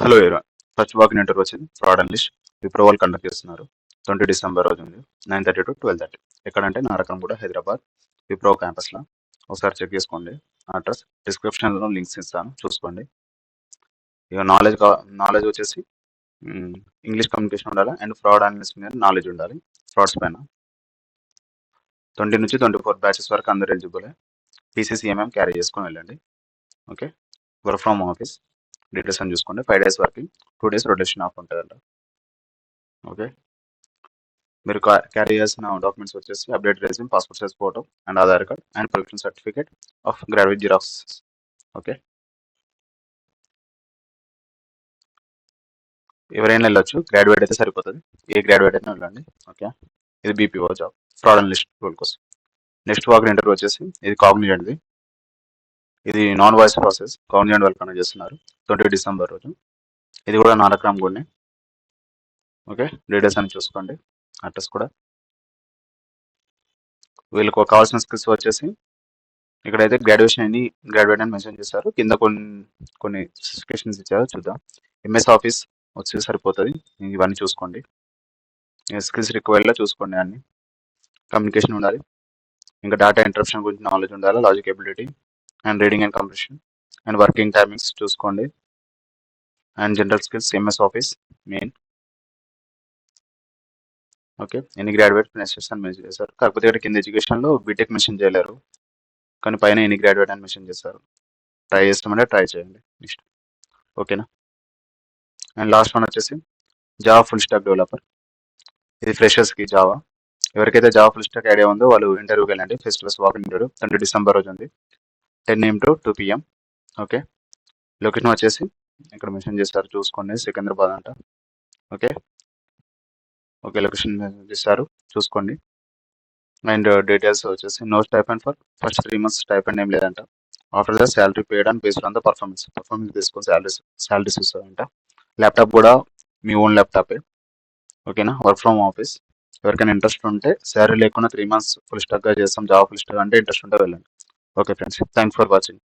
Hello everyone. First walking interview వచ్చింది fraud analyst Wipro వాళ్ళు conduct చేస్తున్నారు. 20 డిసెంబర్ రోజు ఉంది. 9:30 to 12:30. ఎక్కడంటే నారకంగూడ హైదరాబాద్ విప్రో క్యాంపస్లో. ఒకసారి చెక్ చేసుకోండి. అడ్రస్ డిస్క్రిప్షన్లో లింక్స్ ఇస్తాను, చూసుకోండి. ఇక నాలెడ్జ్ వచ్చేసి ఇంగ్లీష్ కమ్యూనికేషన్ ఉండాలి అండ్ ఫ్రాడ్ అనలిస్ట్ మీద నాలెడ్జ్ ఉండాలి. ఫ్రాడ్స్ పైన 20 నుంచి 24 బ్యాచెస్ వరకు అందరు ఎలిజిబుల్. పీసీసీఎంఎం క్యారీ చేసుకొని వెళ్ళండి. Okay, work from office details అని చూసుకోండి. 5 days working, 2 days rotation of ఉంటుందంట. ఓకే, మీరు క్యారీ చేయాల్సిన డాక్యుమెంట్స్ వచ్చేసి update resume, passport size photo and Aadhaar card and professional certificate of graduate xerox. Okay, ఎవరైనా వెళ్ళొచ్చు, గ్రాడ్యుయేట్ అయితే సరిపోతుంది. ఏ గ్రాడ్యుయేట్ అయినా వెళ్ళండి. ఓకే, ఇది BPO job, fraud analyst role కోసం. నెక్స్ట్ వాక్ ఇంటర్వ్యూ వచ్చేసి ఇది కాగ్నిజెంట్ది. ఇది నాన్ వాయిస్ ప్రాసెస్, కాగ్నిజెంట్ వాళ్ళు కనెక్ట్ చేస్తున్నారు 20 డిసెంబర్ రోజు. ఇది కూడా నానక్రామ్ గుడిని. ఓకే, డీటెయిల్స్ అని చూసుకోండి. అడ్రస్ కూడా వీళ్ళకు కావాల్సిన స్కిల్స్ వచ్చేసి ఇక్కడైతే గ్రాడ్యుయేషన్ ఎన్ని గ్రాడ్యుయేట్ అని మెన్షన్ చేశారు. కింద కొన్ని స్పెసిఫికేషన్స్ ఇచ్చారు, చూద్దాం. ఎంఎస్ ఆఫీస్ వచ్చి సరిపోతుంది. ఇవన్నీ చూసుకోండి. స్కిల్స్ రిక్వైర్డ్లో చూసుకోండి. అన్ని కమ్యూనికేషన్ ఉండాలి, ఇంకా డేటా ఇంటరప్షన్ గురించి నాలెడ్జ్ ఉండాలి, logic ability and reading and compression and working timings చూసుకోండి. And general skills MS office main. Okay, ఎన్ని గ్రాడ్యుయేట్ నెక్స్ట్ అని మెన్షన్ చేశారు. కాకపోతే ఇక్కడ కింద ఎడ్యుకేషన్లో బీటెక్ మెన్షన్ చేయలేరు, కానీ పైన ఎన్ని గ్రాడ్యుయేట్ అని మెన్షన్ చేశారు. ట్రై చేస్తామంటే ట్రై చేయండి. నెక్స్ట్ ఓకేనా. అండ్ లాస్ట్ వన్ వచ్చేసి జావా ఫుల్ స్టాక్ డెవలపర్. ఇది ఫ్రెషర్స్కి జావా. ఎవరికైతే జావా ఫుల్ స్టాక్ ఐడియా ఉందో వాళ్ళు ఇంటర్వ్యూకి వెళ్ళండి. Face to face walk interview 20 December రోజు ఉంది, 10 AM to 2 PM. Okay, location వచ్చేసి ఇక్కడ మెన్షన్ చేస్తారు, చూసుకోండి. సికింద్రాబాద్ అంట. ఓకే ఓకే, లొకేషన్ చేస్తారు, చూసుకోండి. అండ్ డీటెయిల్స్ వచ్చేసి no stipend for first 3 months. Stipend ఏం లేదంట. After the salary paid and based on the performance తీసుకొని శాలరీస్ ఇస్తారంట. ల్యాప్టాప్ కూడా మీ ఓన్ ల్యాప్టాపే. ఓకేనా, వర్క్ ఫ్రమ్ ఆఫీస్. ఎవరికైనా ఇంట్రెస్ట్ ఉంటే శాలరీ లేకుండా 3 months ఫుల్ స్టాక్గా చేస్తాం జాబ్ ఫుల్ స్టాక్ అంటే ఇంట్రెస్ట్ ఉంటే వెళ్ళండి. Okay friends, thanks for watching.